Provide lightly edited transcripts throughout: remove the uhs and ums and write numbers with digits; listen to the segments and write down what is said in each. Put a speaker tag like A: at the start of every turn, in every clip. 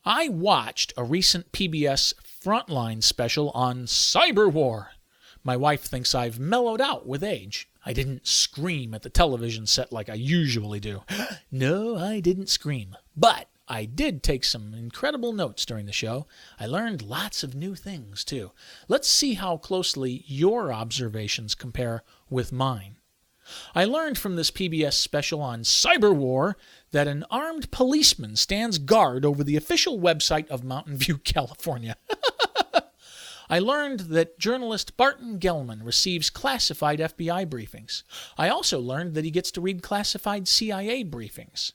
A: I watched a recent PBS Frontline special on cyber war. My wife thinks I've mellowed out with age. I didn't scream at the television set like I usually do. No, I didn't scream. But I did take some incredible notes during the show. I learned lots of new things, too. Let's see how closely your observations compare with mine. I learned from this PBS special on cyber war that an armed policeman stands guard over the official website of Mountain View, California. I learned that journalist Barton Gellman receives classified FBI briefings. I also learned that he gets to read classified CIA briefings.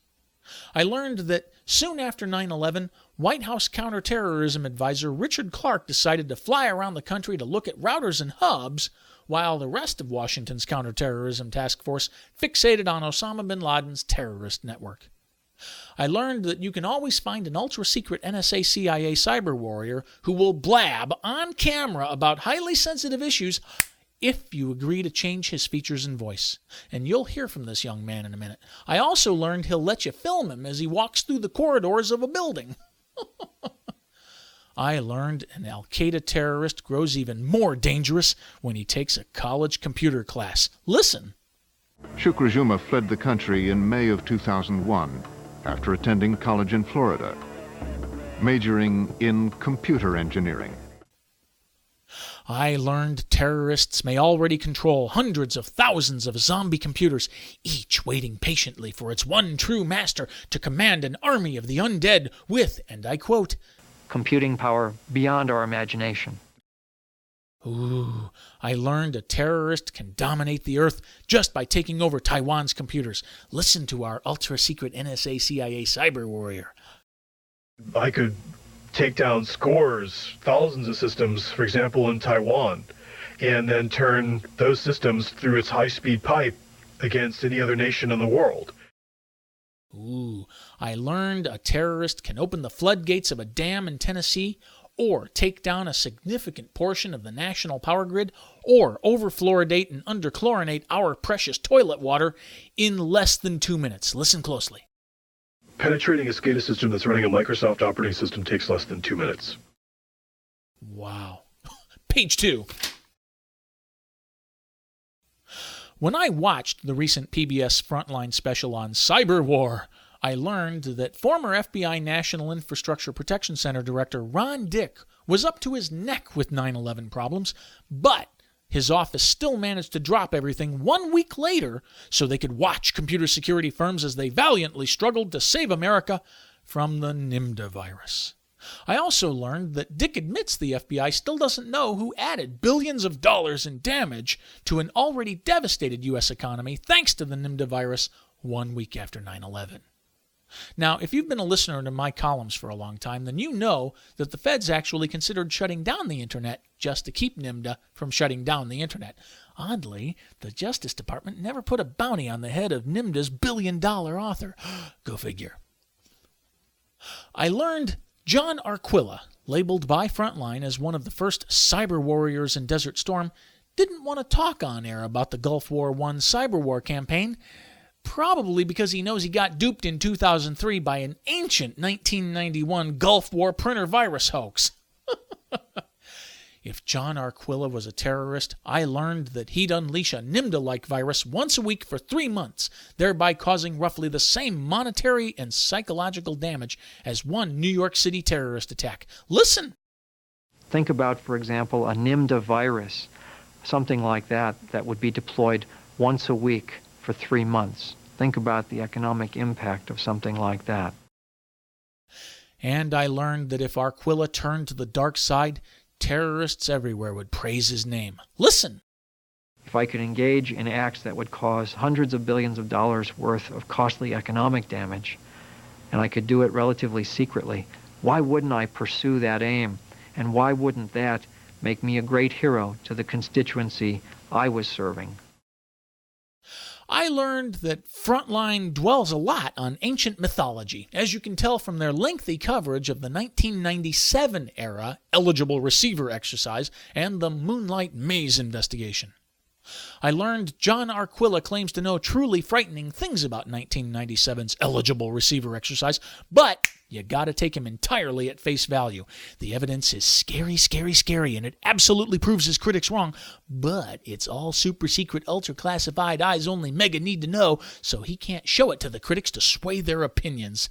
A: I learned that soon after 9/11, White House counterterrorism advisor Richard Clarke decided to fly around the country to look at routers and hubs, while the rest of Washington's counterterrorism task force fixated on Osama bin Laden's terrorist network. I learned that you can always find an ultra-secret NSA-CIA cyber warrior who will blab on camera about highly sensitive issues if you agree to change his features and voice. And you'll hear from this young man in a minute. I also learned he'll let you film him as he walks through the corridors of a building. I learned an Al-Qaeda terrorist grows even more dangerous when he takes a college computer class. Listen.
B: Shukra Juma fled the country in May of 2001 after attending college in Florida, majoring in computer engineering.
A: I learned terrorists may already control hundreds of thousands of zombie computers, each waiting patiently for its one true master to command an army of the undead with, and I quote,
C: computing power beyond our imagination.
A: Ooh, I learned a terrorist can dominate the earth just by taking over Taiwan's computers. Listen to our ultra-secret NSA-CIA cyber warrior.
D: I could take down scores, thousands of systems, for example, in Taiwan, and then turn those systems through its high-speed pipe against any other nation in the world.
A: Ooh, I learned a terrorist can open the floodgates of a dam in Tennessee, or take down a significant portion of the national power grid, or overfluoridate and underchlorinate our precious toilet water in less than 2 minutes. Listen closely.
D: Penetrating a SCADA system that's running a Microsoft operating system takes less than 2 minutes.
A: Wow. Page 2. When I watched the recent PBS Frontline special on cyber war, I learned that former FBI National Infrastructure Protection Center Director Ron Dick was up to his neck with 9/11 problems, but his office still managed to drop everything 1 week later so they could watch computer security firms as they valiantly struggled to save America from the NIMDA virus. I also learned that Dick admits the FBI still doesn't know who added billions of dollars in damage to an already devastated U.S. economy thanks to the NIMDA virus 1 week after 9/11. Now, if you've been a listener to my columns for a long time, then you know that the feds actually considered shutting down the internet just to keep NIMDA from shutting down the internet. Oddly, the Justice Department never put a bounty on the head of NIMDA's billion-dollar author. Go figure. I learned John Arquilla, labeled by Frontline as one of the first cyber warriors in Desert Storm, didn't want to talk on air about the Gulf War I cyber war campaign, probably because he knows he got duped in 2003 by an ancient 1991 Gulf War printer virus hoax. If John Arquilla was a terrorist, I learned that he'd unleash a NIMDA-like virus once a week for 3 months, thereby causing roughly the same monetary and psychological damage as one New York City terrorist attack. Listen!
C: Think about, for example, a NIMDA virus, something like that would be deployed once a week for 3 months. Think about the economic impact of something like that.
A: And I learned that if Arquilla turned to the dark side, terrorists everywhere would praise his name. Listen!
C: If I could engage in acts that would cause hundreds of billions of dollars worth of costly economic damage, and I could do it relatively secretly, why wouldn't I pursue that aim? And why wouldn't that make me a great hero to the constituency I was serving?
A: I learned that Frontline dwells a lot on ancient mythology, as you can tell from their lengthy coverage of the 1997-era eligible receiver exercise and the Moonlight Maze investigation. I learned John Arquilla claims to know truly frightening things about 1997's eligible receiver exercise, but You gotta take him entirely at face value. The evidence is scary, scary, scary, and it absolutely proves his critics wrong. But it's all super secret, ultra classified, eyes only mega need to know, so he can't show it to the critics to sway their opinions.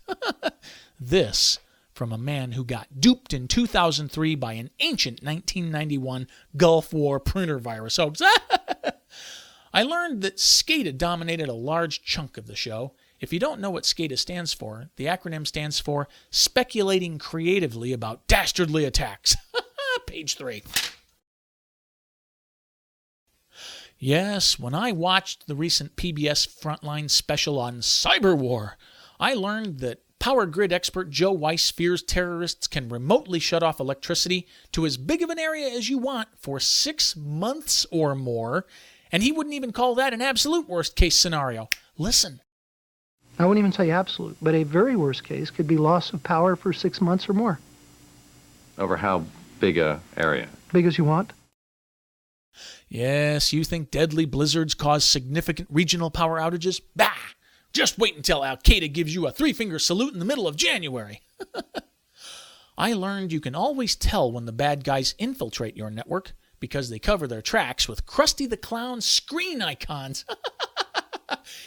A: This from a man who got duped in 2003 by an ancient 1991 Gulf War printer virus hoax. I learned that SCADA dominated a large chunk of the show. If you don't know what SCADA stands for, the acronym stands for Speculating Creatively About Dastardly Attacks. Page 3. Yes, when I watched the recent PBS Frontline special on cyber war, I learned that power grid expert Joe Weiss fears terrorists can remotely shut off electricity to as big of an area as you want for 6 months or more, and he wouldn't even call that an absolute worst-case scenario. Listen.
E: I wouldn't even say absolute, but a very worst case could be loss of power for 6 months or more.
F: Over how big a area?
E: Big as you want.
A: Yes, you think deadly blizzards cause significant regional power outages? Bah! Just wait until Al-Qaeda gives you a 3-finger salute in the middle of January. I learned you can always tell when the bad guys infiltrate your network because they cover their tracks with Krusty the Clown screen icons.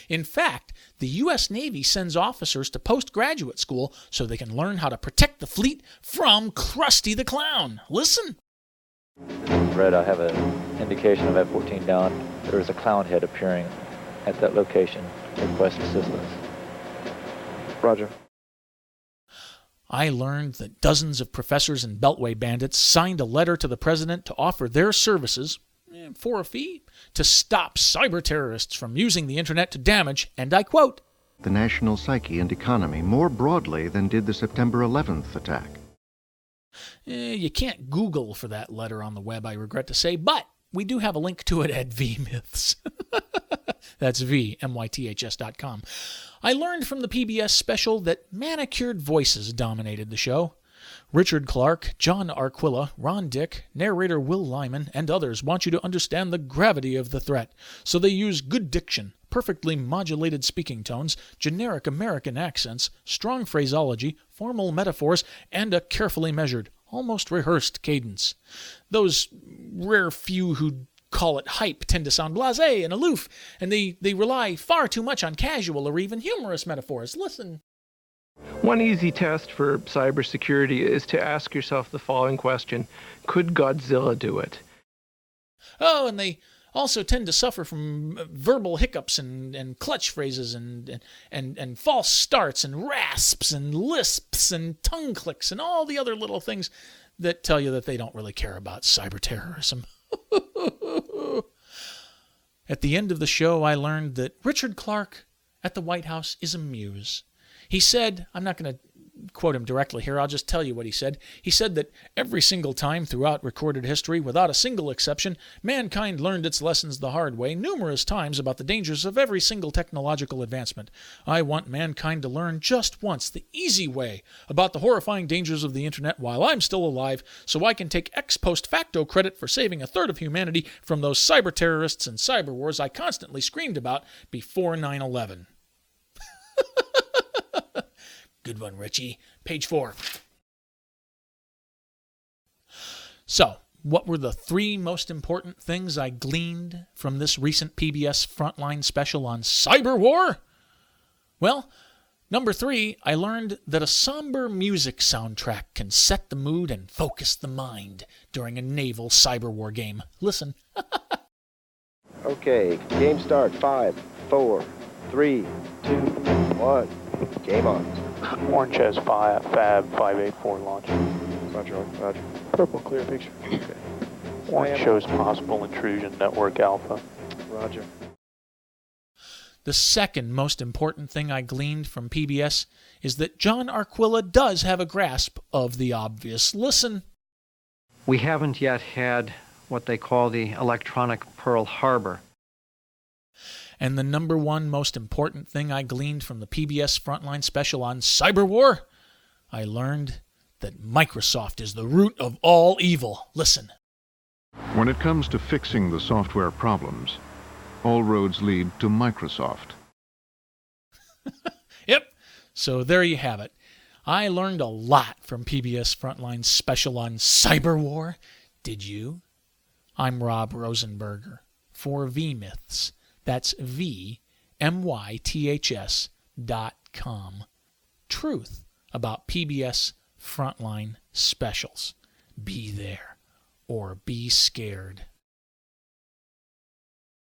A: In fact, the U.S. Navy sends officers to postgraduate school so they can learn how to protect the fleet from Krusty the Clown. Listen.
G: Red, I have an indication of F-14 down. There is a clown head appearing at that location. Request assistance.
F: Roger.
A: I learned that dozens of professors and Beltway bandits signed a letter to the president to offer their services, for a fee, to stop cyber terrorists from using the internet to damage, and I quote,
B: the national psyche and economy more broadly than did the September 11th attack.
A: You can't Google for that letter on the web, I regret to say, but we do have a link to it at vmyths. That's vmyths.com. I learned from the PBS special that manicured voices dominated the show. Richard Clark, John Arquilla, Ron Dick, narrator Will Lyman, and others want you to understand the gravity of the threat, so they use good diction, perfectly modulated speaking tones, generic American accents, strong phraseology, formal metaphors, and a carefully measured, almost rehearsed cadence. Those rare few who call it hype tend to sound blasé and aloof, and they rely far too much on casual or even humorous metaphors. Listen.
H: One easy test for cybersecurity is to ask yourself the following question: could Godzilla do it?
A: Oh, and they also tend to suffer from verbal hiccups and clutch phrases and false starts and rasps and lisps and tongue clicks and all the other little things that tell you that they don't really care about cyber terrorism. At the end of the show, I learned that Richard Clark at the White House is a muse. He said, I'm not going to quote him directly here, I'll just tell you what he said. He said that every single time throughout recorded history, without a single exception, mankind learned its lessons the hard way numerous times about the dangers of every single technological advancement. I want mankind to learn just once the easy way about the horrifying dangers of the internet while I'm still alive, so I can take ex post facto credit for saving a third of humanity from those cyber terrorists and cyber wars I constantly screamed about before 9/11. Good one, Richie. Page 4. So, what were the 3 most important things I gleaned from this recent PBS Frontline special on cyber war? Well, number 3, I learned that a somber music soundtrack can set the mood and focus the mind during a naval cyber war game. Listen.
I: Okay, game start. 5, 4, 3, 2, 1. Game on.
J: Orange has Fab 584 launch.
I: Roger, roger.
J: Purple clear picture.
I: Okay.
J: Orange shows possible intrusion, network alpha.
I: Roger.
A: The second most important thing I gleaned from PBS is that John Arquilla does have a grasp of the obvious. Listen.
C: We haven't yet had what they call the electronic Pearl Harbor.
A: And the number 1 most important thing I gleaned from the PBS Frontline special on cyber war, I learned that Microsoft is the root of all evil. Listen.
B: When it comes to fixing the software problems, all roads lead to Microsoft.
A: Yep. So there you have it. I learned a lot from PBS Frontline's special on cyber war. Did you? I'm Rob Rosenberger for VMyths. That's VMYTHS.com. Truth about PBS Frontline specials. Be there or be scared.